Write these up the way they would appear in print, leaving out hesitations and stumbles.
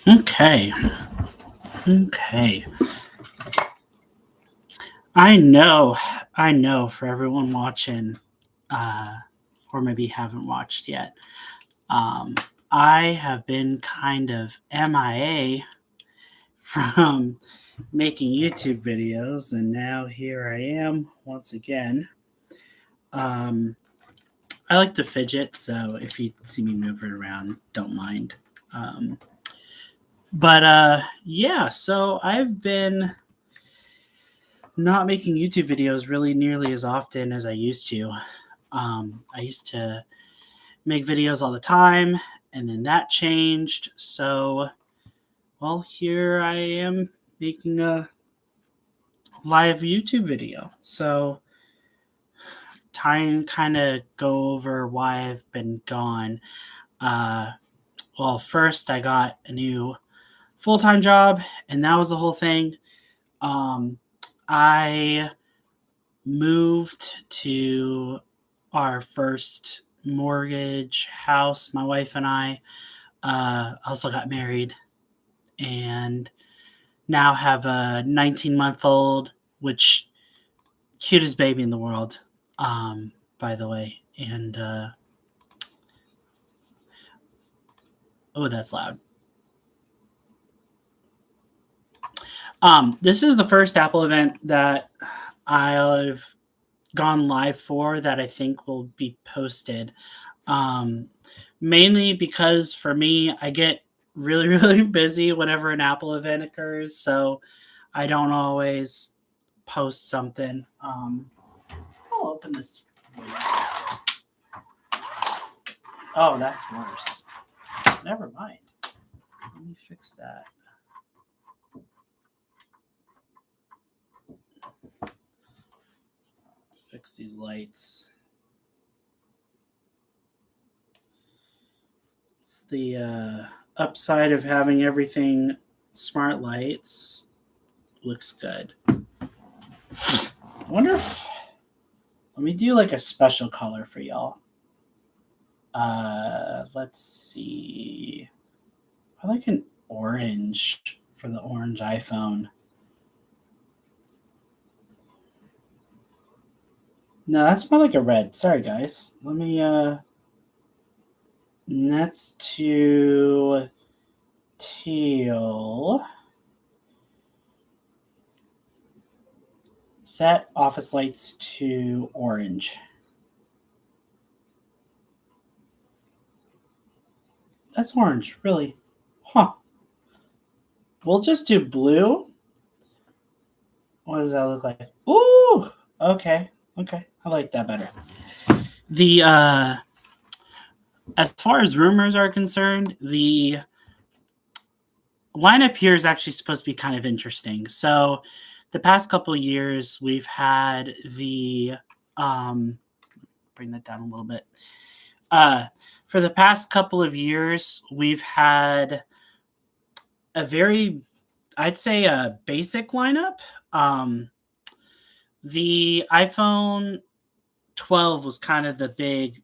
Okay. Okay. I know for everyone watching, uh, or maybe haven't watched yet, um, I have been kind of MIA from making YouTube videos, and now here I am once again. Um, I like to fidget, so if you see me moving around, don't mind. Um, but yeah, so I've been not making YouTube videos really nearly as often as I used to. I used to make videos all the time, and then that changed. So, well, here I am making a live YouTube video. So, time kind of go over why I've been gone. Uh, well, first I got a new full time job, and that was the whole thing. Um, I moved to our first mortgage house, my wife and I. Also got married and now have a 19-month old, which cutest baby in the world, by the way. And oh, that's loud. This is the first Apple event that I've gone live for that I think will be posted. Um, Mainly because for me, I get really, really busy whenever an Apple event occurs. So I don't always post something. I'll open this. Oh, that's worse. Never mind. Let me fix that. Fix these lights. It's the upside of having everything smart lights. Looks good. I wonder if. Let me do like a special color for y'all. Let's see. I like an orange for the orange iPhone. No, that's more like a red. Sorry, guys. Let me Next to teal. Set office lights to orange. That's orange, really. Huh. We'll just do blue. What does that look like? Ooh! Okay. Okay. I like that better. The as far as rumors are concerned, the lineup here is actually supposed to be kind of interesting. So, the past couple years, we've had the bring that down a little bit. For the past couple of years, we've had a very, I'd say, a basic lineup. The iPhone 12 was kind of the big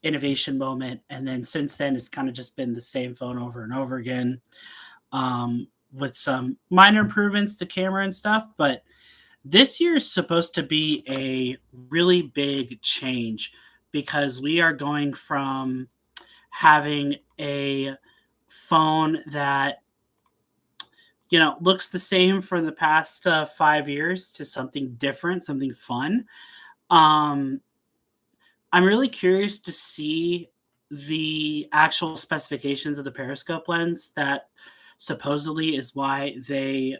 innovation moment, and then since then, it's kind of just been the same phone over and over again. With some minor improvements to camera and stuff. But this year is supposed to be a really big change because we are going from having a phone that looks the same for the past 5 years to something different, something fun. Um, I'm really curious to see the actual specifications of the periscope lens that supposedly is why they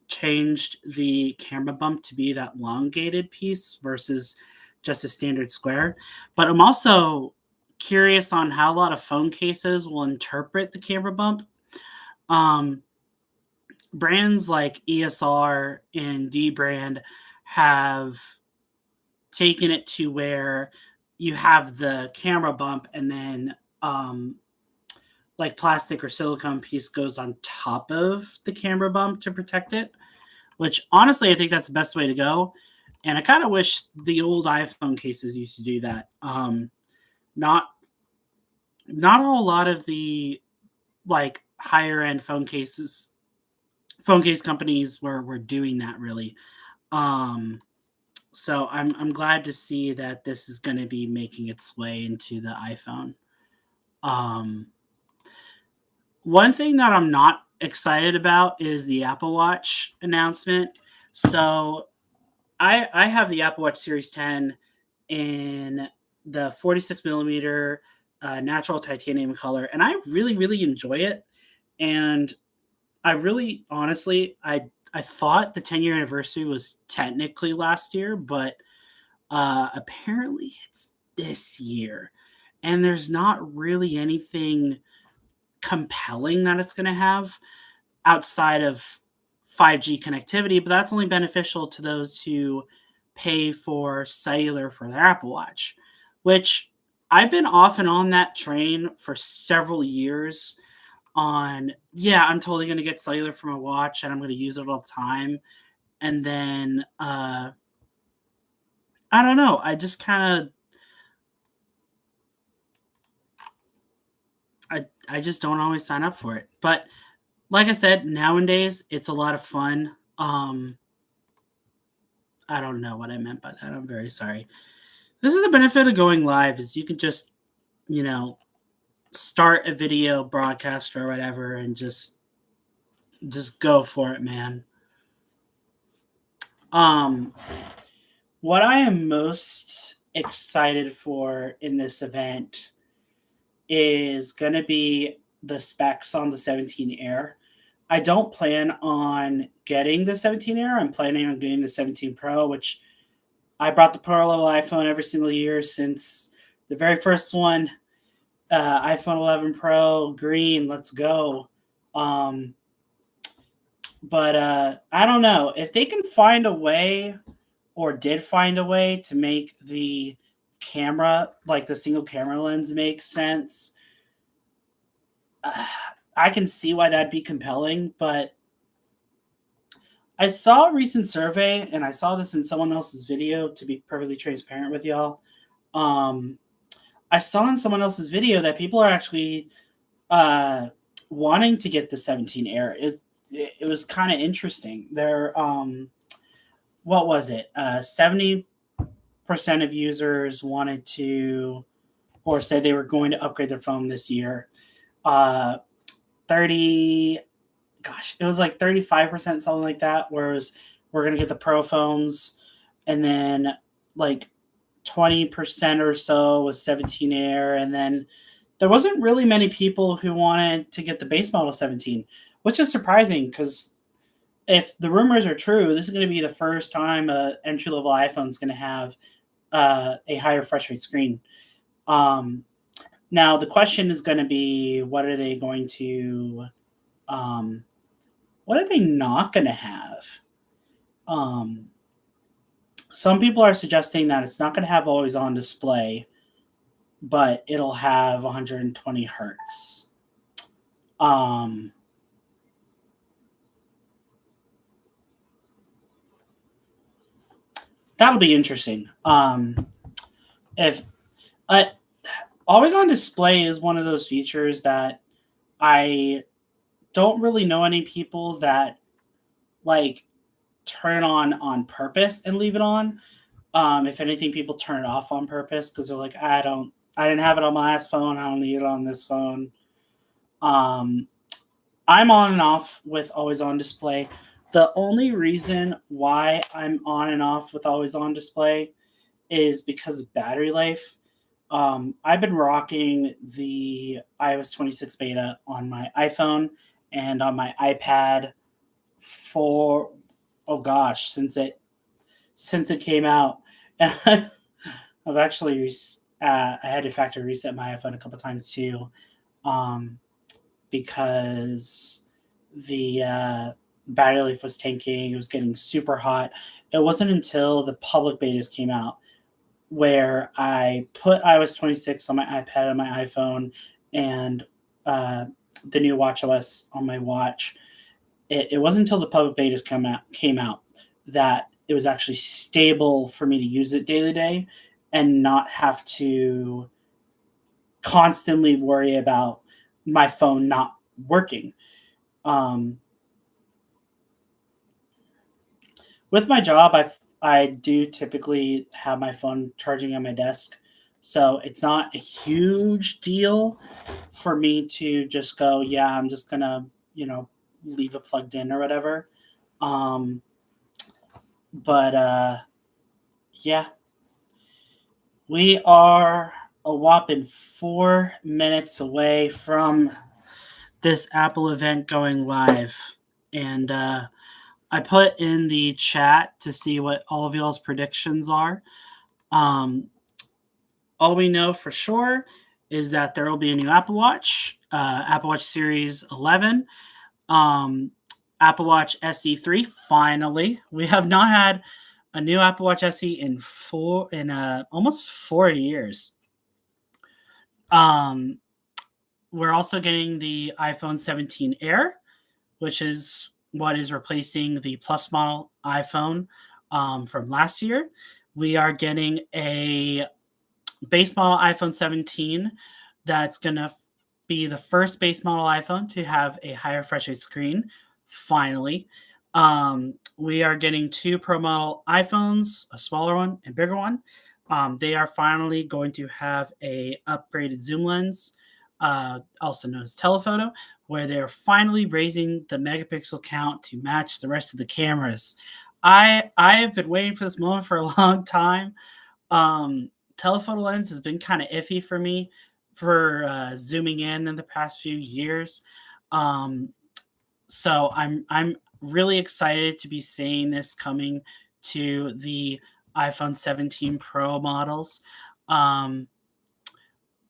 changed the camera bump to be that elongated piece versus just a standard square. But I'm also curious on how a lot of phone cases will interpret the camera bump. Um, Brands like ESR and D brand have taken it to where you have the camera bump and then like plastic or silicone piece goes on top of the camera bump to protect it, which honestly I think that's the best way to go. And I kind of wish the old iPhone cases used to do that. Not a whole lot of the like higher end phone case companies were doing that really. Um, so I'm glad to see that this is going to be making its way into the iPhone. Um, One thing that I'm not excited about is the Apple Watch announcement. So I have the Apple Watch Series 10 in the 46 millimeter natural titanium color, and I really enjoy it. And I really, honestly, I thought the 10-year anniversary was technically last year, but apparently it's this year, and there's not really anything compelling that it's going to have outside of 5G connectivity, but that's only beneficial to those who pay for cellular for their Apple Watch, which I've been off and on that train for several years. On, yeah, I'm totally going to get cellular from a watch and I'm going to use it all the time. And then, I don't know, I just kind of, I just don't always sign up for it. But like I said, nowadays it's a lot of fun. I don't know what I meant by that. I'm very sorry. This is the benefit of going live is you can just, you know, start a video broadcast or whatever and just go for it, man. Um what I am most excited for in this event is going to be the specs on the 17 Air. I don't plan on getting the 17 Air. I'm planning on getting the 17 Pro, which I brought the Pro level iPhone every single year since the very first one. iPhone 11 Pro, green, let's go. Um, but I don't know. If they can find a way, or did find a way, to make the camera, like the single camera lens, make sense, I can see why that'd be compelling. But I saw a recent survey, and I saw this in someone else's video, to be perfectly transparent with y'all. Um, I saw in someone else's video that people are actually uh, wanting to get the 17 Air. It was kind of interesting. They're what was it? 70% of users wanted to, or say they were going to upgrade their phone this year. 30, gosh, it was like 35%, something like that. Whereas we're gonna get the Pro phones, and then like 20% or so was 17 Air, and then there wasn't really many people who wanted to get the base model 17, which is surprising because if the rumors are true, this is going to be the first time a entry level iPhone is going to have a higher refresh rate screen. Now the question is going to be, what are they going to, what are they not going to have? Some people are suggesting that it's not going to have always on display, but it'll have 120 hertz. That'll be interesting. If always on display is one of those features that I don't really know any people that like turn on purpose and leave it on. If anything, people turn it off on purpose because they're like, I didn't have it on my last phone. I don't need it on this phone. I'm on and off with always on display. The only reason why I'm on and off with always on display is because of battery life. I've been rocking the iOS 26 beta on my iPhone and on my iPad for, oh gosh, since it came out. And I've actually I had to factory reset my iPhone a couple times too, because the battery life was tanking. It was getting super hot. It wasn't until the public betas came out where I put iOS 26 on my iPad and my iPhone and the new watchOS on my watch. It wasn't until the public betas came out that it was actually stable for me to use it day to day and not have to constantly worry about my phone not working. Um, with my job, I do typically have my phone charging on my desk, so it's not a huge deal for me to just go, yeah, I'm just gonna, leave it plugged in or whatever. Um, but yeah, we are a whopping 4 minutes away from this Apple event going live, and I put in the chat to see what all of y'all's predictions are. Um, all we know for sure is that there will be a new Apple Watch Series 11, um, Apple Watch SE 3. Finally, we have not had a new Apple Watch SE in almost 4 years. Um, we're also getting the iPhone 17 Air, which is what is replacing the Plus model iPhone from last year. We are getting a base model iPhone 17 that's going to be the first base model iPhone to have a higher refresh rate screen, finally. We are getting two Pro model iPhones, a smaller one and bigger one. They are finally going to have a upgraded zoom lens, also known as telephoto, where they're finally raising the megapixel count to match the rest of the cameras. I have been waiting for this moment for a long time. Telephoto lens has been kind of iffy for me for zooming in the past few years. Um, so I'm really excited to be seeing this coming to the iPhone 17 Pro models. Um,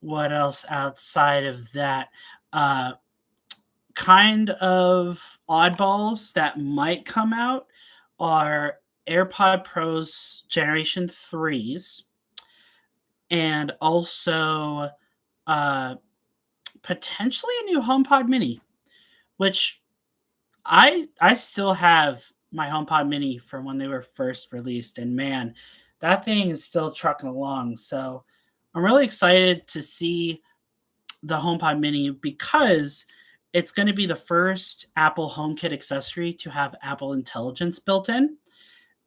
what else outside of that? Uh, kind of oddballs that might come out are AirPod Pros Generation 3s and also uh, potentially a new HomePod Mini, which I still have my HomePod Mini from when they were first released, and man, that thing is still trucking along. So I'm really excited to see the HomePod Mini because it's going to be the first Apple HomeKit accessory to have Apple Intelligence built in,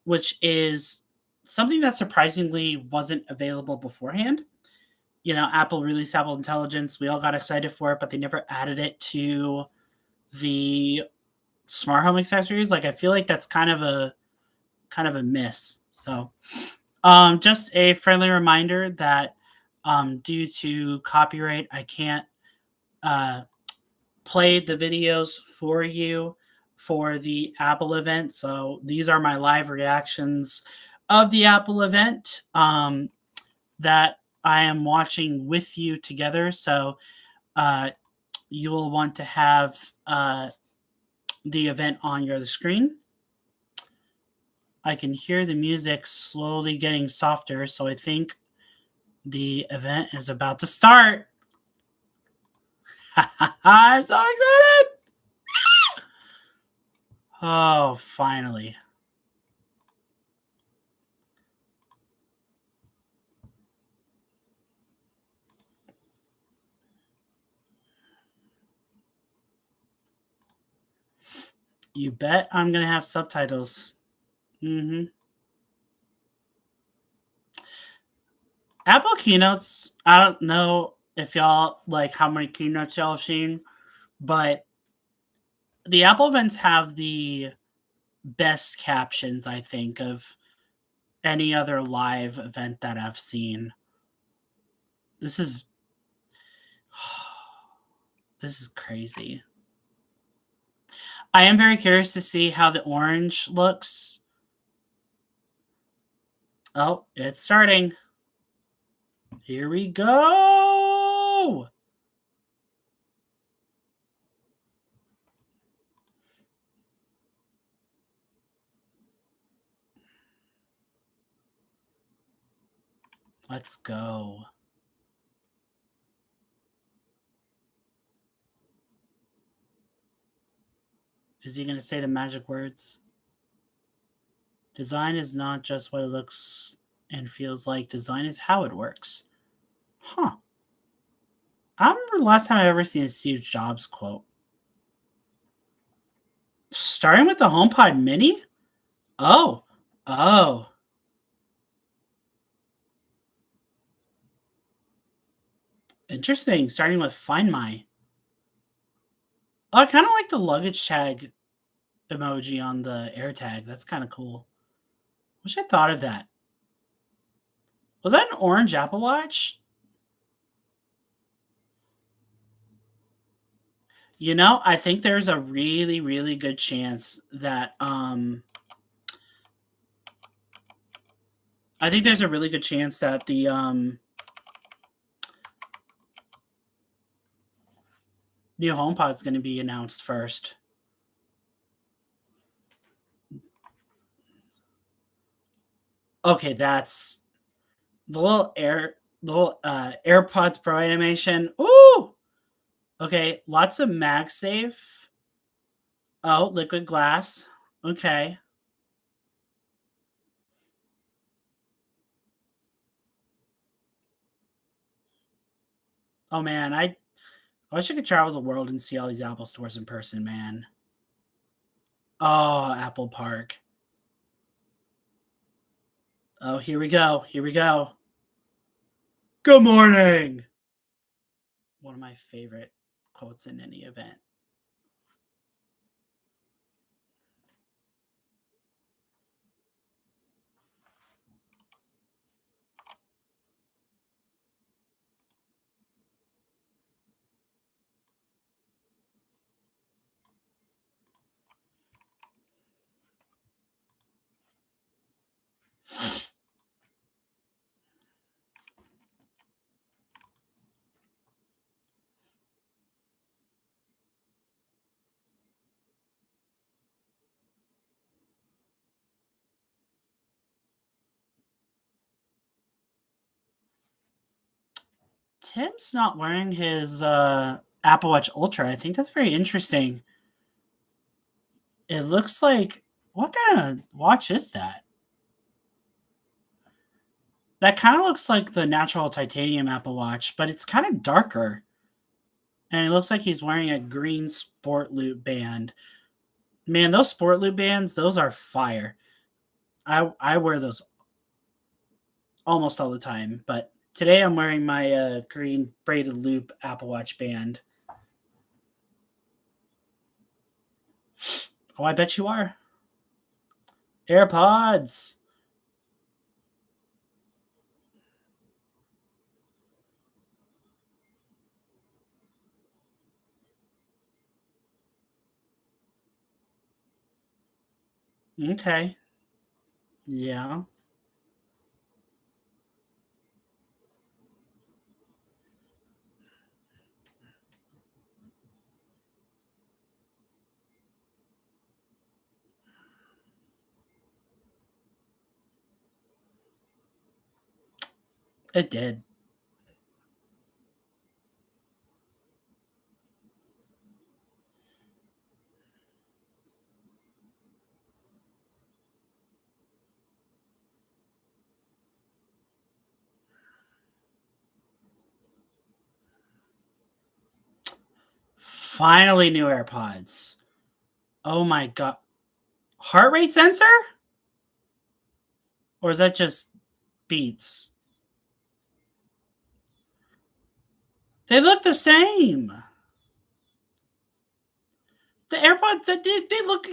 which is something that surprisingly wasn't available beforehand. Apple released Apple Intelligence. We all got excited for it, but they never added it to the smart home accessories. Like I feel like that's kind of a miss. So, just a friendly reminder that due to copyright, I can't uh, play the videos for you for the Apple event. So these are my live reactions of the Apple event that I am watching with you together. So uh, you will want to have the event on your screen. I can hear the music slowly getting softer, so I think the event is about to start. I'm so excited! Oh, finally. You bet I'm going to have subtitles. Mm-hmm. Apple keynotes, I don't know if y'all like how many keynotes y'all have seen, but the Apple events have the best captions, I think, of any other live event that I've seen. This is this is crazy. I am very curious to see how the orange looks. Oh, it's starting. Here we go. Let's go. Is he going to say the magic words? Design is not just what it looks and feels like. Design is how it works. Huh. I don't remember the last time I ever seen a Steve Jobs quote. Starting with the HomePod Mini? Oh. Oh. Interesting. Starting with Find My. Oh, I kind of like the luggage tag emoji on the AirTag. That's kind of cool. Wish I thought of that. Was that an orange Apple Watch? I think there's a really, really good chance that I think there's a really good chance that the new HomePod's going to be announced first. Okay, that's the little AirPods Pro animation. Ooh. Okay, lots of MagSafe. Oh, liquid glass. Okay. Oh man, I wish I could travel the world and see all these Apple stores in person, man. Oh, Apple Park. Oh, here we go. Here we go. Good morning. One of my favorite quotes in any event. Tim's not wearing his Apple Watch Ultra. I think that's very interesting. It looks like, what kind of watch is that? That kind of looks like the natural titanium Apple Watch, but it's kind of darker. And it looks like he's wearing a green sport loop band. Man, those sport loop bands, those are fire. I wear those almost all the time, but today I'm wearing my green braided loop Apple Watch band. Oh, I bet you are. AirPods. Okay. Yeah, it did. Finally, new AirPods. Oh my god. Heart rate sensor? Or is that just beats? They look the same. The AirPods, they look.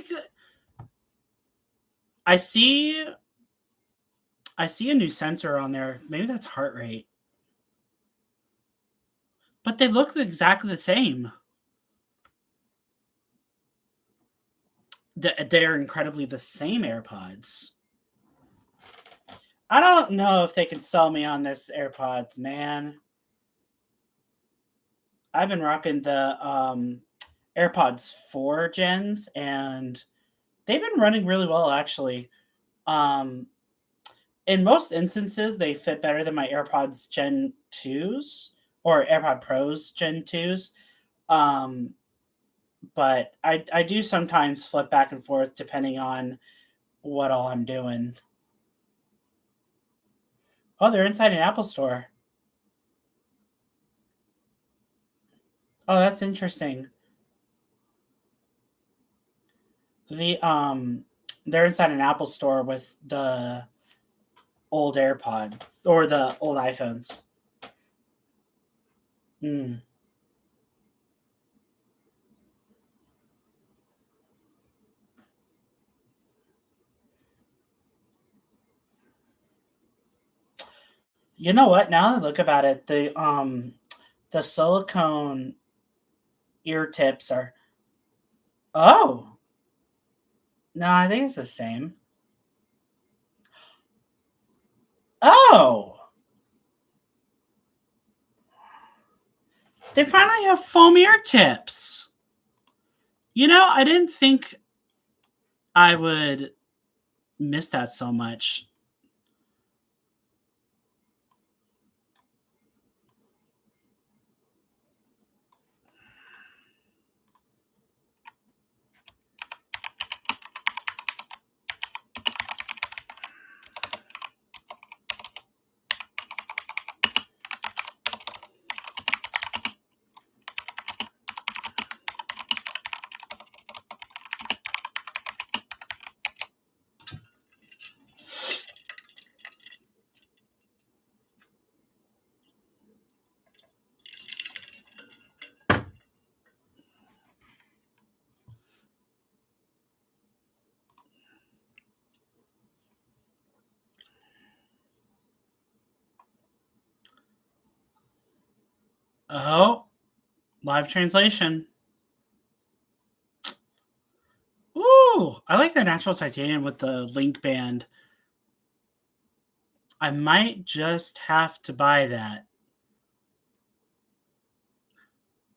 I see. I see a new sensor on there. Maybe that's heart rate, but they look exactly the same. They're incredibly the same AirPods. I don't know if they can sell me on this AirPods, man. I've been rocking the AirPods 4 gens, and they've been running really well, actually. Um, in most instances, they fit better than my AirPods Gen 2s or AirPod Pros Gen 2s. Um, but I do sometimes flip back and forth depending on what all I'm doing. Oh, they're inside an Apple store. Oh, that's interesting. The they're inside an Apple store with the old AirPod or the old iPhones. Mm. You know what? Now that I look about it, the silicone ear tips are. Oh no, I think it's the same. Oh, they finally have foam ear tips. I didn't think I would miss that so much. Oh, live translation. Ooh, I like the natural titanium with the link band. I might just have to buy that.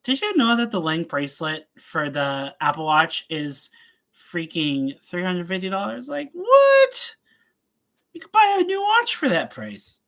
Did you know that the link bracelet for the Apple Watch is freaking $350? Like, what? You could buy a new watch for that price.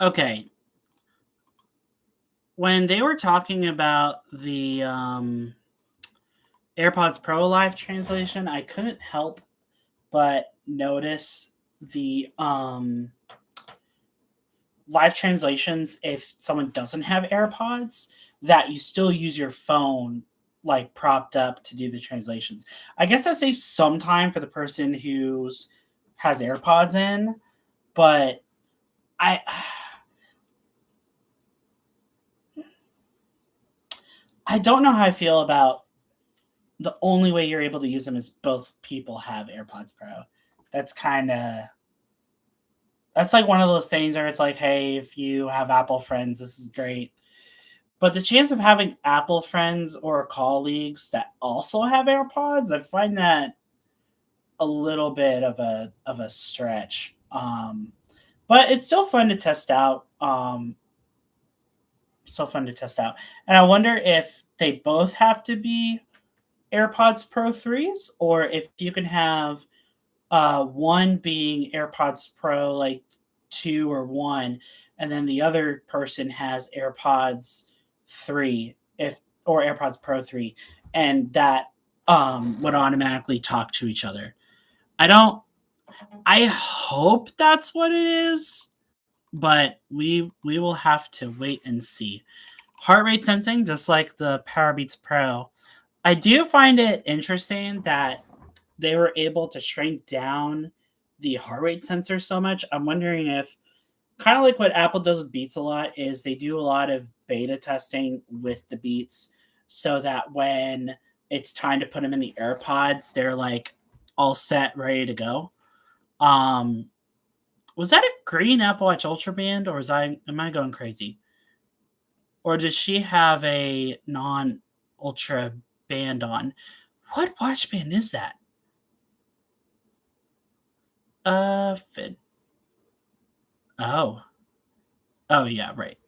Okay, when they were talking about the AirPods Pro live translation, I couldn't help but notice the live translations if someone doesn't have AirPods that you still use your phone like propped up to do the translations. I guess that saves some time for the person who's has AirPods in, but I I don't know how I feel about the only way you're able to use them is both people have AirPods Pro. That's kind of that's like one of those things where it's like, hey, if you have Apple friends, this is great. But the chance of having Apple friends or colleagues that also have AirPods, I find that a little bit of a stretch. But it's still fun to test out. Still fun to test out, and I wonder if they both have to be AirPods Pro threes, or if you can have one being AirPods Pro like 2 or 1, and then the other person has AirPods 3 if or AirPods Pro 3, and that would automatically talk to each other. I don't I hope that's what it is, but we will have to wait and see. Heart rate sensing, just like the Powerbeats Pro. I do find it interesting that they were able to shrink down the heart rate sensor so much. I'm wondering if kind of like what Apple does with Beats a lot is they do a lot of beta testing with the Beats so that when it's time to put them in the AirPods, they're like all set, ready to go. Um, was that a green Apple Watch Ultra band, or am I going crazy? Or does she have a non Ultra band on? What watch band is that? Fit. Oh. Oh yeah, right.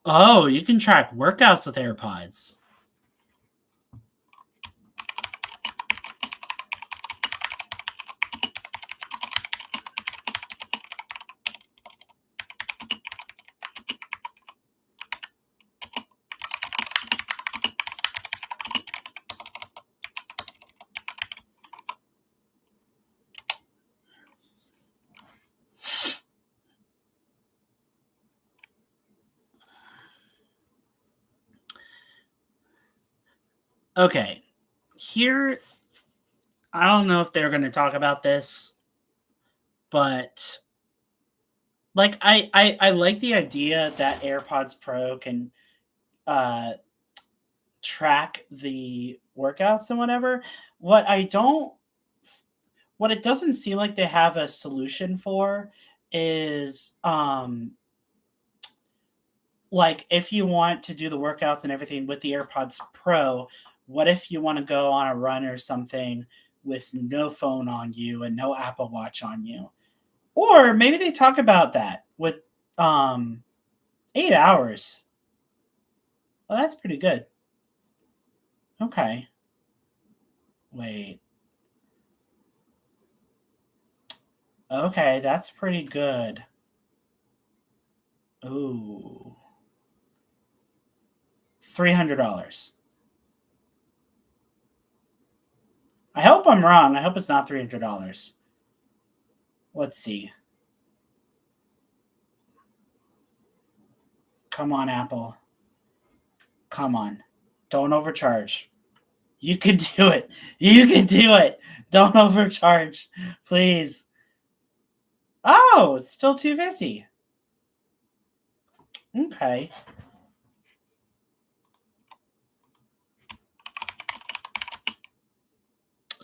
Oh, you can track workouts with AirPods. Okay. Here, I don't know if they're going to talk about this, but like I like the idea that AirPods Pro can uh track the workouts and whatever. What I don't what it doesn't seem like they have a solution for is like if you want to do the workouts and everything with the AirPods Pro, what if you want to go on a run or something with no phone on you and no Apple Watch on you? Or maybe they talk about that with um 8 hours. Well, that's pretty good. Okay. Wait. Okay, that's pretty good. Ooh. $300. I hope I'm wrong. I hope it's not $300. Let's see. Come on, Apple. Come on. Don't overcharge. You can do it. You can do it. Don't overcharge. Please. Oh, it's still 250. Okay.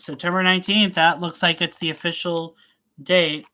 September 19th. That looks like it's the official date.